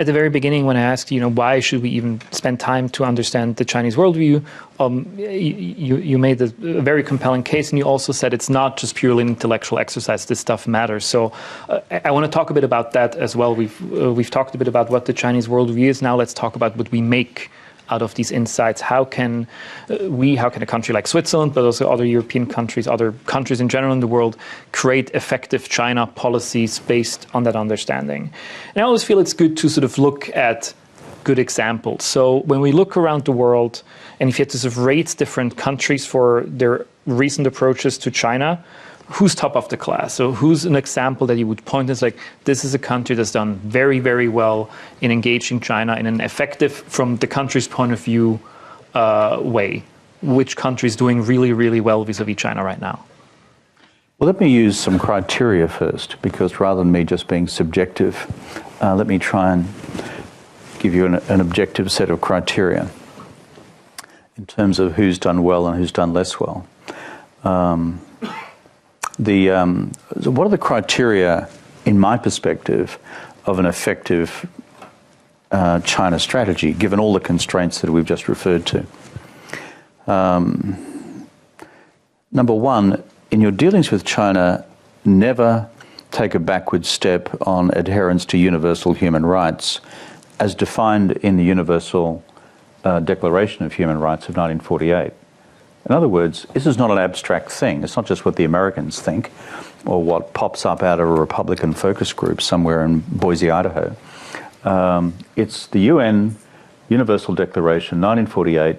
at the very beginning, when I asked, why should we even spend time to understand the Chinese worldview, you made a very compelling case, and you also said it's not just purely an intellectual exercise. This stuff matters. So I want to talk a bit about that as well. We've talked a bit about what the Chinese worldview is. Now let's talk about what we make out of these insights. How can a country like Switzerland, but also other European countries, other countries in general in the world, create effective China policies based on that understanding? And I always feel it's good to sort of look at good examples. So when we look around the world, and if you had to sort of rate different countries for their recent approaches to China, who's top of the class? So who's an example that you would point as like, this is a country that's done very, very well in engaging China in an effective, from the country's point of view, way? Which country is doing really, really well vis-a-vis China right now? Well, let me use some criteria first, because rather than me just being subjective, let me try and give you an objective set of criteria in terms of who's done well and who's done less well. What are the criteria, in my perspective, of an effective China strategy, given all the constraints that we've just referred to? Number one, in your dealings with China, never take a backward step on adherence to universal human rights as defined in the Universal Declaration of Human Rights of 1948. In other words, this is not an abstract thing. It's not just what the Americans think or what pops up out of a Republican focus group somewhere in Boise, Idaho. It's the UN Universal Declaration 1948,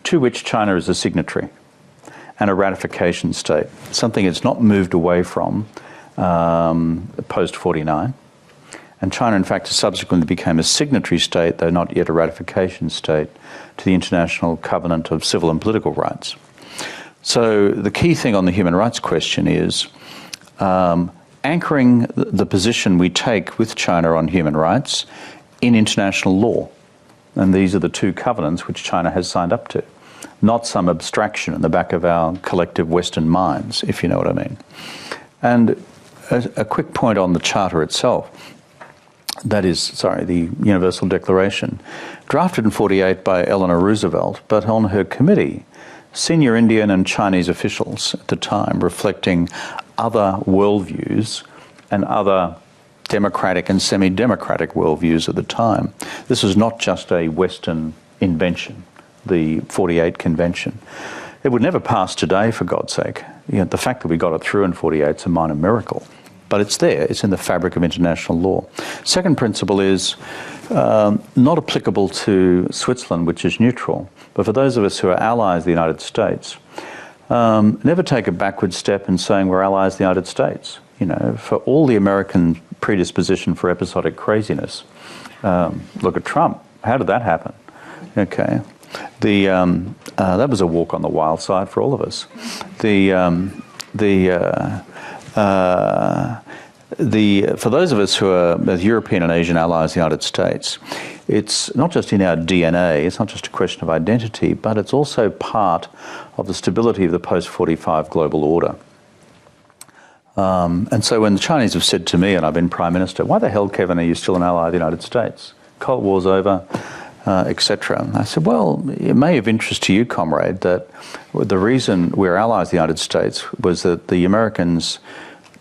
to which China is a signatory and a ratification state, something it's not moved away from post-49. And China, in fact, subsequently became a signatory state, though not yet a ratification state, to the International Covenant of Civil and Political Rights. So the key thing on the human rights question is anchoring the position we take with China on human rights in international law. And these are the two covenants which China has signed up to, not some abstraction in the back of our collective Western minds, if you know what I mean. And a quick point on the Charter itself. That is, the Universal Declaration, drafted in 1948 by Eleanor Roosevelt, but on her committee, senior Indian and Chinese officials at the time, reflecting other worldviews and other democratic and semi-democratic worldviews at the time. This is not just a Western invention, the 48 Convention. It would never pass today, for God's sake. The fact that we got it through in 1948 is a minor miracle. But it's there, it's in the fabric of international law. Second principle is not applicable to Switzerland, which is neutral, but for those of us who are allies of the United States, never take a backward step in saying we're allies of the United States. For all the American predisposition for episodic craziness, look at Trump. How did that happen? Okay. That was a walk on the wild side for all of us. For those of us who are European and Asian allies of the United States, it's not just in our DNA, it's not just a question of identity, but it's also part of the stability of the post-45 global order. And so when the Chinese have said to me, and I've been Prime Minister, why the hell, Kevin, are you still an ally of the United States? Cold War's over, etc. I said, well, it may have interest to you, comrade, that the reason we're allies of the United States was that the Americans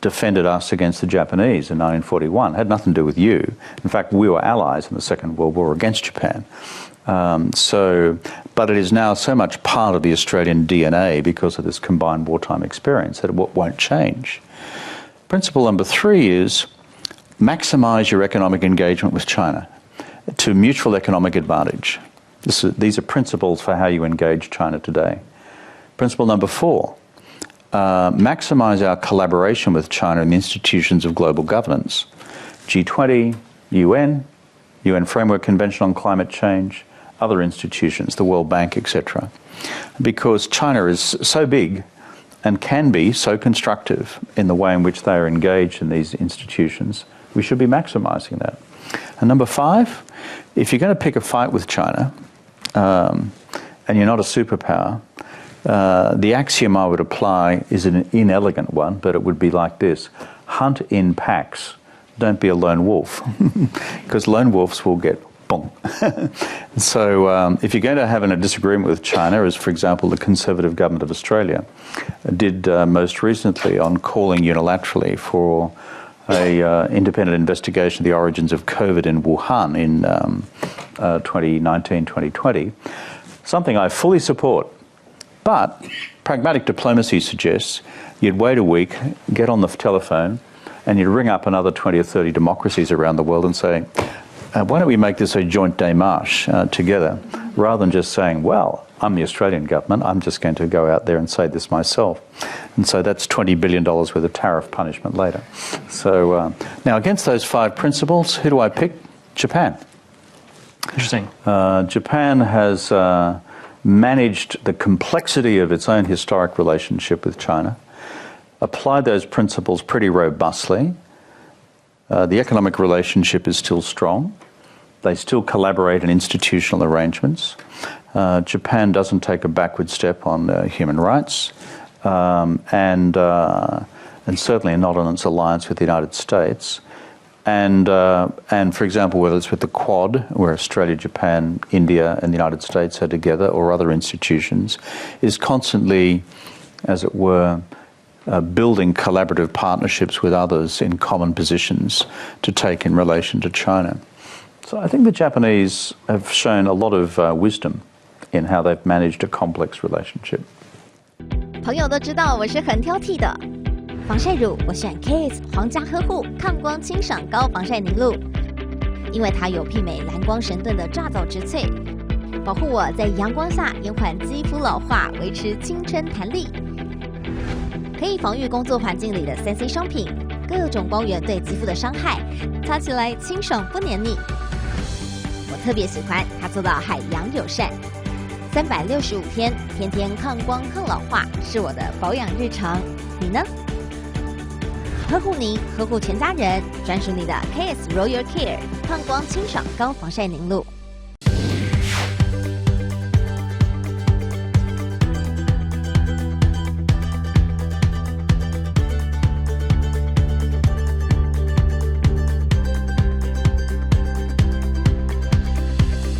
defended us against the Japanese in 1941. It had nothing to do with you. In fact, we were allies in the Second World War against Japan. But it is now so much part of the Australian DNA because of this combined wartime experience that it won't change. Principle number 3 is maximise your economic engagement with China to mutual economic advantage. These are principles for how you engage China today. Principle number 4, maximise our collaboration with China in the institutions of global governance, G20, UN Framework Convention on Climate Change, other institutions, the World Bank, etc. Because China is so big and can be so constructive in the way in which they are engaged in these institutions, we should be maximising that. And number 5, if you're going to pick a fight with China, and you're not a superpower, the axiom I would apply is an inelegant one, but it would be like this: hunt in packs, don't be a lone wolf, because lone wolves will get boom. So if you're going to have a disagreement with China, as for example the Conservative government of Australia did most recently on calling unilaterally for a independent investigation of the origins of COVID in Wuhan in 2019-2020, something I fully support. But pragmatic diplomacy suggests you'd wait a week, get on the telephone, and you'd ring up another 20 or 30 democracies around the world and say, why don't we make this a joint démarche together, rather than just saying, well, I'm the Australian government, I'm just going to go out there and say this myself. And so that's $20 billion worth of tariff punishment later. So now against those 5 principles, who do I pick? Japan. Interesting. Japan has managed the complexity of its own historic relationship with China, applied those principles pretty robustly. The economic relationship is still strong. They still collaborate in institutional arrangements. Japan doesn't take a backward step on human rights, and certainly not on its alliance with the United States. And for example, whether it's with the Quad, where Australia, Japan, India, and the United States are together, or other institutions, is constantly, as it were, building collaborative partnerships with others in common positions to take in relation to China. So I think the Japanese have shown a lot of wisdom in how they've managed a complex relationship. 朋友都知道我是很挑剔的，防晒乳我选 KS 皇家呵护抗光清爽高防晒凝露，因为它有媲美蓝光神盾的抓藻植萃，保护我在阳光下延缓肌肤老化，维持青春弹力。可以防御工作环境里的3C 商品，各种光源对肌肤的伤害，擦起来清爽不黏腻。我特别喜欢它做到海洋友善，365天，天天抗光抗老化，是我的保养日常。你呢？呵护您，呵护全家人，专属你的 KS Royal Care 抗光清爽高防晒凝露。